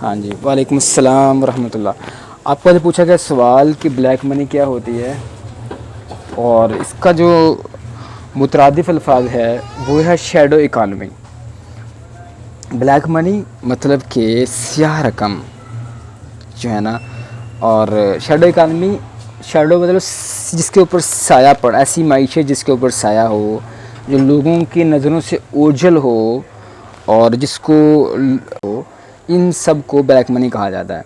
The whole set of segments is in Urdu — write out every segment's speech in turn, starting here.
ہاں جی، وعلیکم السلام ورحمۃ اللہ۔ آپ کا جو پوچھا گیا سوال کہ بلیک منی کیا ہوتی ہے، اور اس کا جو مترادف الفاظ ہے وہ ہے شیڈو اکانومی۔ بلیک منی مطلب کہ سیاہ رقم جو ہے نا، اور شیڈو اکانومی، شیڈو مطلب جس کے اوپر سایہ پڑ، ایسی معیشت جس کے اوپر سایہ ہو، جو لوگوں کی نظروں سے اوجھل ہو، اور جس کو ان سب کو بلیک منی کہا جاتا ہے۔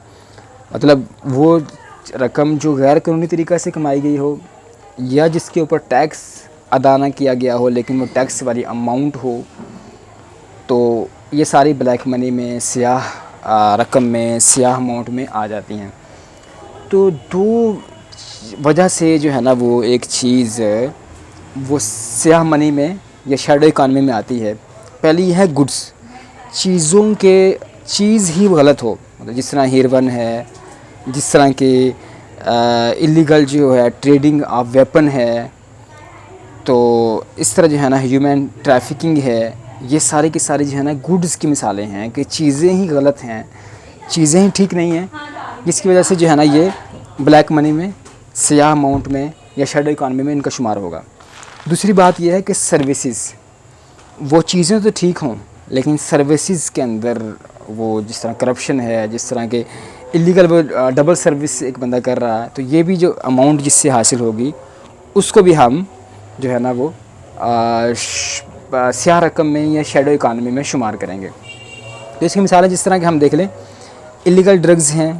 مطلب وہ رقم جو غیر قانونی طریقہ سے کمائی گئی ہو، یا جس کے اوپر ٹیکس ادا نہ کیا گیا ہو لیکن وہ ٹیکس والی اماؤنٹ ہو، تو یہ ساری بلیک منی میں، سیاہ رقم میں، سیاہ اماؤنٹ میں آ جاتی ہیں۔ تو دو وجہ سے جو ہے نا وہ ایک چیز وہ سیاہ منی میں یا شیڈو اکانومی میں آتی ہے۔ پہلی یہ ہے گڈس، چیزوں کے چیز ہی غلط ہو، مطلب جس طرح ہیروین ہے، جس طرح کہ اللیگل جو ہے ٹریڈنگ آف ویپن ہے، تو اس طرح جو ہے نا ہیومن ٹریفکنگ ہے، یہ سارے کی ساری جو ہے نا گڈس کی مثالیں ہیں کہ چیزیں ہی غلط ہیں، چیزیں ہی ٹھیک نہیں ہیں، جس کی وجہ سے جو ہے نا یہ بلیک منی میں، سیاہ اماؤنٹ میں یا شیڈو اکانومی میں ان کا شمار ہوگا۔ دوسری بات یہ ہے کہ سروسز، وہ چیزیں تو ٹھیک ہوں لیکن سروسز کے اندر وہ جس طرح کرپشن ہے، جس طرح کہ اللیگل وہ ڈبل سروس ایک بندہ کر رہا ہے، تو یہ بھی جو اماؤنٹ جس سے حاصل ہوگی اس کو بھی ہم جو ہے نا وہ سیاہ رقم میں یا شیڈو اکانومی میں شمار کریں گے۔ تو اس کی مثال ہے جس طرح کہ ہم دیکھ لیں، اللیگل ڈرگز ہیں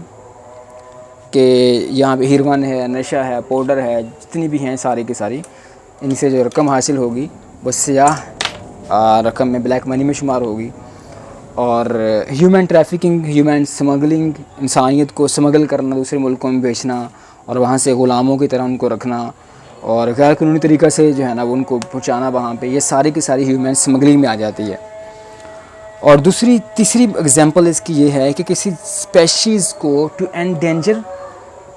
کہ یہاں پہ ہیروین ہے، نشہ ہے، پاؤڈر ہے، جتنی بھی ہیں ساری کی ساری، ان سے جو رقم حاصل ہوگی وہ سیاہ رقم میں، بلیک منی میں شمار ہوگی۔ اور ہیومن ٹریفکنگ، ہیومن سمگلنگ، انسانیت کو سمگل کرنا، دوسرے ملکوں میں بیچنا اور وہاں سے غلاموں کی طرح ان کو رکھنا اور غیر قانونی طریقہ سے جو ہے نا وہ ان کو پہنچانا وہاں پہ، یہ ساری کی ساری ہیومن سمگلنگ میں آ جاتی ہے۔ اور تیسری اگزامپل اس کی یہ ہے کہ کسی اسپیشیز کو to endanger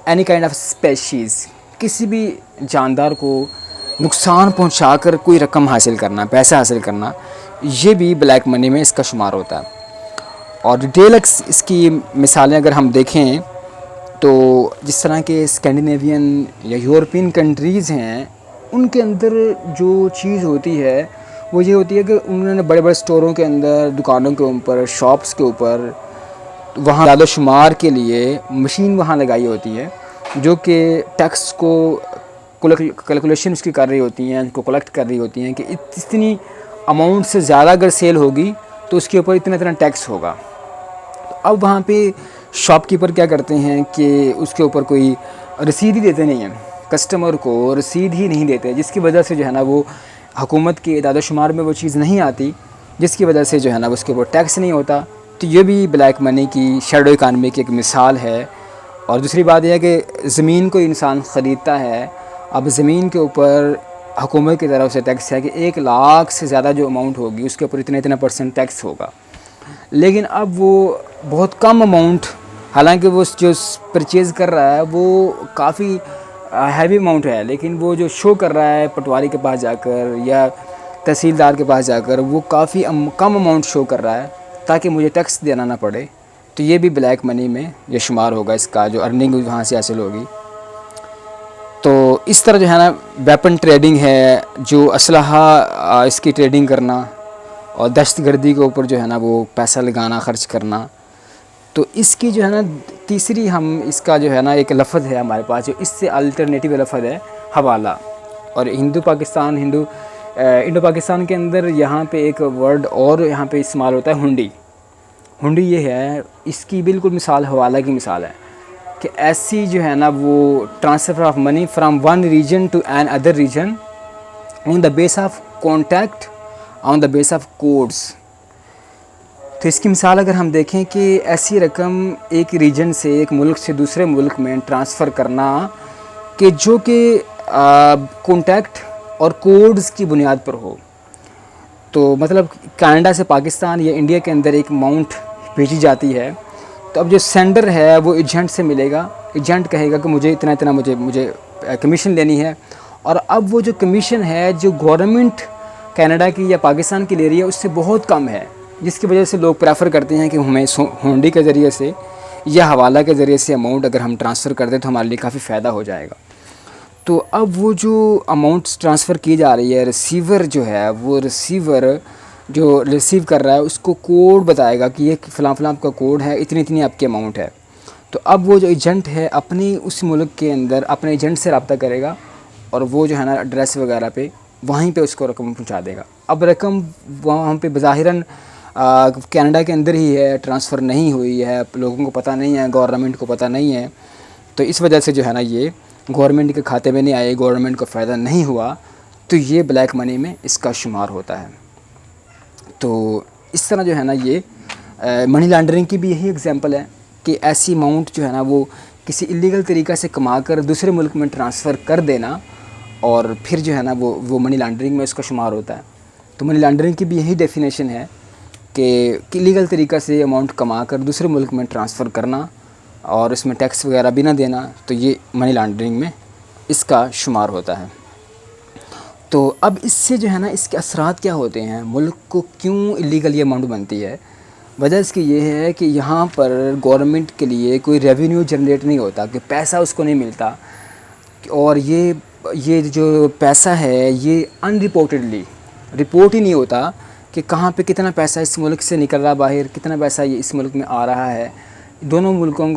any kind of species, کسی بھی جاندار کو نقصان پہنچا کر کوئی رقم حاصل کرنا، پیسہ حاصل کرنا، یہ بھی بلیک منی میں اس کا شمار ہوتا ہے۔ اور ڈیٹیل اس کی مثالیں اگر ہم دیکھیں تو جس طرح کے اسکینڈینیوین یا یورپین کنٹریز ہیں، ان کے اندر جو چیز ہوتی ہے وہ یہ ہوتی ہے کہ انہوں نے بڑے بڑے اسٹوروں کے اندر، دکانوں کے اوپر، شاپس کے اوپر، وہاں اعداد و شمار کے لیے مشین وہاں لگائی ہوتی ہے جو کہ ٹیکس کو کیلکولیشن اس کی کر رہی ہوتی ہیں، ان کو کلیکٹ کر رہی ہوتی ہیں کہ اتنی اماؤنٹ سے زیادہ اگر سیل ہوگی تو اس کے اوپر اتنا ٹیکس ہوگا۔ اب وہاں پہ شاپ کیپر کیا کرتے ہیں کہ اس کے اوپر کوئی رسید ہی دیتے نہیں ہیں، کسٹمر کو رسید ہی نہیں دیتے، جس کی وجہ سے جو ہے نا وہ حکومت کے اعداد و شمار میں وہ چیز نہیں آتی، جس کی وجہ سے جو ہے نا اس کے اوپر ٹیکس نہیں ہوتا۔ تو یہ بھی بلیک منی کی، شیڈو اکانومی کی ایک مثال ہے۔ اور دوسری بات یہ ہے کہ زمین کو انسان خریدتا ہے، اب زمین کے اوپر حکومت کی طرف سے ٹیکس ہے کہ 1,00,000 سے زیادہ جو اماؤنٹ ہوگی اس کے اوپر اتنا % ٹیکس ہوگا، لیکن اب وہ بہت کم اماؤنٹ، حالانکہ وہ جو پرچیز کر رہا ہے وہ کافی ہیوی اماؤنٹ ہے، لیکن وہ جو شو کر رہا ہے پٹواری کے پاس جا کر یا تحصیلدار کے پاس جا کر، وہ کافی کم اماؤنٹ شو کر رہا ہے تاکہ مجھے ٹیکس دینا نہ پڑے، تو یہ بھی بلیک منی میں یہ شمار ہوگا، اس کا جو ارننگ وہاں سے حاصل ہوگی۔ تو اس طرح جو ہے نا ویپن ٹریڈنگ ہے، جو اسلحہ اس کی ٹریڈنگ کرنا، اور دہشت گردی کے اوپر جو ہے نا وہ پیسہ لگانا، خرچ کرنا، تو اس کی جو ہے نا تیسری ہم اس کا جو ہے نا ایک لفظ ہے ہمارے پاس جو اس سے الٹرنیٹیو لفظ ہے، حوالہ۔ اور انڈو پاکستان کے اندر یہاں پہ ایک ورڈ اور یہاں پہ استعمال ہوتا ہے، ہنڈی۔ ہنڈی یہ ہے، اس کی بالکل مثال حوالہ کی مثال ہے کہ ایسی جو ہے نا وہ transfer of money from one region to another region on the base of contact, on the base of codes. تو اس کی مثال اگر ہم دیکھیں کہ ایسی رقم ایک ریجن سے، ایک ملک سے دوسرے ملک میں ٹرانسفر کرنا کہ جو کہ کانٹیکٹ اور کوڈز کی بنیاد پر ہو، تو مطلب کینیڈا سے پاکستان یا انڈیا کے اندر ایک اماؤنٹ بھیجی جاتی ہے، تو اب جو سینڈر ہے وہ ایجنٹ سے ملے گا، ایجنٹ کہے گا کہ مجھے اتنا مجھے کمیشن لینی ہے، اور اب وہ جو کمیشن ہے جو گورنمنٹ کینیڈا کی یا پاکستان کی لے رہی ہے اس سے بہت کم ہے، جس کی وجہ سے لوگ پریفر کرتے ہیں کہ ہمیں ہونڈی کے ذریعے سے یا حوالہ کے ذریعے سے اماؤنٹ اگر ہم ٹرانسفر کر دیں تو ہمارے لیے کافی فائدہ ہو جائے گا۔ تو اب وہ جو اماؤنٹس ٹرانسفر کی جا رہی ہے، ریسیور جو ہے وہ ریسیور جو ریسیو کر رہا ہے اس کو کوڈ بتائے گا کہ یہ فلاں فلاں آپ کا کوڈ ہے، اتنی اتنی آپ کی اماؤنٹ ہے۔ تو اب وہ جو ایجنٹ ہے اپنی اس ملک کے اندر اپنے ایجنٹ سے رابطہ کرے گا اور وہ جو ہے نا ایڈریس وغیرہ پہ وہیں پہ اس کو رقم پہنچا دے گا۔ اب رقم وہاں پہ بظاہراً کینیڈا کے اندر ہی ہے، ٹرانسفر نہیں ہوئی ہے، لوگوں کو پتہ نہیں ہے، گورنمنٹ کو پتہ نہیں ہے، تو اس وجہ سے جو ہے نا یہ گورنمنٹ کے کھاتے میں نہیں آئے، گورنمنٹ کو فائدہ نہیں ہوا، تو یہ بلیک منی میں اس کا شمار ہوتا ہے۔ تو اس طرح جو ہے نا یہ منی لانڈرنگ کی بھی یہی ایگزامپل ہے کہ ایسی اماؤنٹ جو ہے نا وہ کسی اللیگل طریقہ سے کما کر دوسرے ملک میں ٹرانسفر کر دینا، اور پھر جو ہے نا وہ منی لانڈرنگ میں اس کا شمار ہوتا ہے۔ تو منی لانڈرنگ کی بھی یہی ڈیفینیشن ہے کہ اللیگل طریقہ سے اماؤنٹ کما کر دوسرے ملک میں ٹرانسفر کرنا اور اس میں ٹیکس وغیرہ بھی نہ دینا، تو یہ منی لانڈرنگ میں اس کا شمار ہوتا ہے۔ تو اب اس سے جو ہے نا اس کے اثرات کیا ہوتے ہیں، ملک کو کیوں اللیگل یہ اماؤنٹ بنتی ہے؟ وجہ اس کی یہ ہے کہ یہاں پر گورنمنٹ کے لیے کوئی ریونیو جنریٹ نہیں ہوتا، کہ پیسہ اس کو نہیں ملتا، اور یہ جو پیسہ ہے یہ ان رپورٹڈلی رپورٹ ہی نہیں ہوتا کہ کہاں پہ کتنا پیسہ اس ملک سے نکل رہا باہر، کتنا پیسہ یہ اس ملک میں آ رہا ہے۔ دونوں ملکوں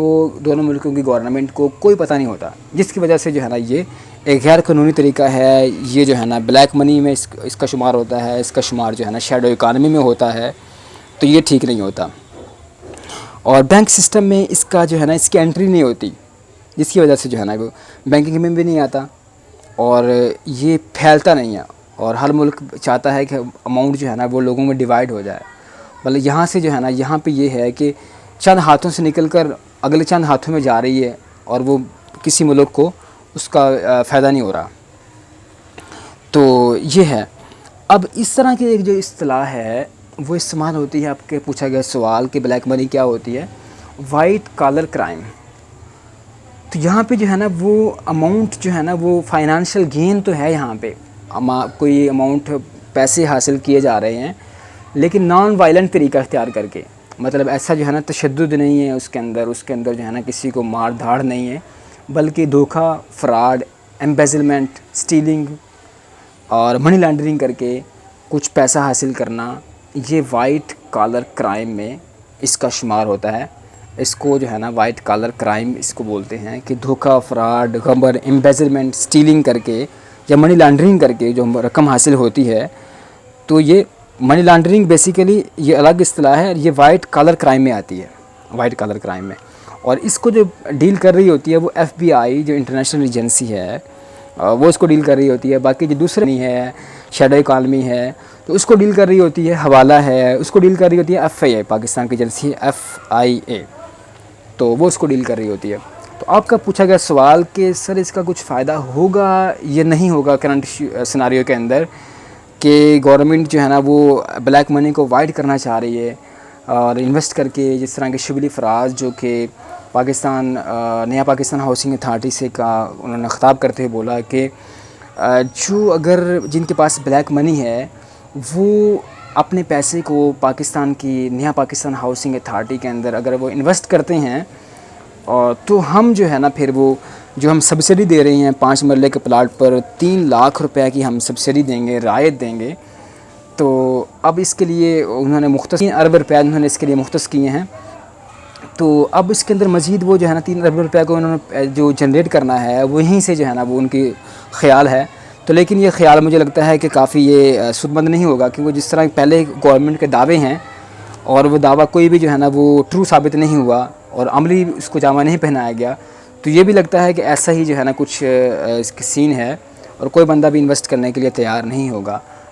کی گورنمنٹ کو کوئی پتہ نہیں ہوتا، جس کی وجہ سے جو ہے نا یہ ایک غیر قانونی طریقہ ہے، یہ جو ہے نا بلیک منی میں اس کا شمار ہوتا ہے، اس کا شمار جو ہے نا شیڈو اکانومی میں ہوتا ہے، تو یہ ٹھیک نہیں ہوتا۔ اور بینک سسٹم میں اس کا جو ہے نا اس کی انٹری نہیں ہوتی، جس کی وجہ سے جو ہے نا وہ بینکنگ میں بھی نہیں آتا اور یہ پھیلتا نہیں ہے، اور ہر ملک چاہتا ہے کہ اماؤنٹ جو ہے نا وہ لوگوں میں ڈیوائیڈ ہو جائے، بلکہ یہاں سے جو ہے نا یہاں پہ یہ ہے کہ چند ہاتھوں سے نکل کر اگلے چند ہاتھوں میں جا رہی ہے، اور وہ کسی ملک کو اس کا فائدہ نہیں ہو رہا۔ تو یہ ہے۔ اب اس طرح کی ایک جو اصطلاح ہے وہ استعمال ہوتی ہے، آپ کے پوچھا گیا سوال کہ بلیک منی کیا ہوتی ہے، وائٹ کالر کرائم۔ تو یہاں پہ جو ہے نا وہ اماؤنٹ جو ہے نا وہ فائنانشیل گین تو ہے، یہاں پہ کوئی اماؤنٹ پیسے حاصل کیے جا رہے ہیں، لیکن نان وائلنٹ طریقہ اختیار کر کے، مطلب ایسا جو ہے نا تشدد نہیں ہے اس کے اندر جو ہے نا کسی کو مار دھاڑ نہیں ہے، بلکہ دھوکہ، فراڈ، ایمبیزلمنٹ، سٹیلنگ اور منی لانڈرنگ کر کے کچھ پیسہ حاصل کرنا، یہ وائٹ کالر کرائم میں اس کا شمار ہوتا ہے۔ اس کو جو ہے نا وائٹ کالر کرائم اس کو بولتے ہیں کہ دھوکہ، فراڈ، غبن، ایمبیزلمنٹ، سٹیلنگ کر کے یا منی لانڈرنگ کر کے جو رقم حاصل ہوتی ہے، تو یہ منی لانڈرنگ بیسیکلی یہ الگ اصطلاح ہے، یہ وائٹ کالر کرائم میں آتی ہے، وائٹ کالر کرائم میں۔ اور اس کو جو ڈیل کر رہی ہوتی ہے وہ ایف بی آئی جو انٹرنیشنل ایجنسی ہے، وہ اس کو ڈیل کر رہی ہوتی ہے۔ باقی جو دوسرے نہیں ہے، شیڈو اکانومی ہے، تو اس کو ڈیل کر رہی ہوتی ہے، حوالہ ہے، اس کو ڈیل کر رہی ہوتی ہے ایف آئی اے، پاکستان کی ایجنسی FIA، تو وہ اس کو ڈیل کر رہی ہوتی ہے۔ تو آپ کا پوچھا گیا سوال کہ سر اس کا کچھ فائدہ ہوگا یا نہیں ہوگا کرنٹ سیناریو کے اندر، کہ گورنمنٹ جو ہے نا وہ بلیک منی کو وائٹ کرنا چاہ رہی ہے، اور انویسٹ کر کے جس طرح کے شبلی فراز جو کہ نیا پاکستان ہاؤسنگ اتھارٹی سے انہوں نے خطاب کرتے ہوئے بولا کہ جو اگر جن کے پاس بلیک منی ہے وہ اپنے پیسے کو پاکستان کی نیا پاکستان ہاؤسنگ اتھارٹی کے اندر اگر وہ انویسٹ کرتے ہیں، تو ہم جو ہے نا پھر وہ جو ہم سبسڈی دے رہے ہیں 5 مرلے کے پلاٹ پر 3 لاکھ روپے کی ہم سبسڈی دیں گے، رعایت دیں گے، تو اب اس کے لیے انہوں نے 3 ارب روپے انہوں نے اس کے لیے مختص کیے ہیں۔ تو اب اس کے اندر مزید وہ جو ہے نا 3 ارب روپے کو انہوں نے جو جنریٹ کرنا ہے وہیں سے جو ہے نا وہ ان کی خیال ہے۔ تو لیکن یہ خیال مجھے لگتا ہے کہ کافی یہ سودمند نہیں ہوگا، کیونکہ جس طرح پہلے گورنمنٹ کے دعوے ہیں اور وہ دعویٰ کوئی بھی جو ہے نا وہ ٹرو ثابت نہیں ہوا اور عملی اس کو جامہ نہیں پہنایا گیا، تو یہ بھی لگتا ہے کہ ایسا ہی جو ہے نا کچھ اس کی سین ہے اور کوئی بندہ بھی انویسٹ کرنے کے لیے تیار نہیں ہوگا۔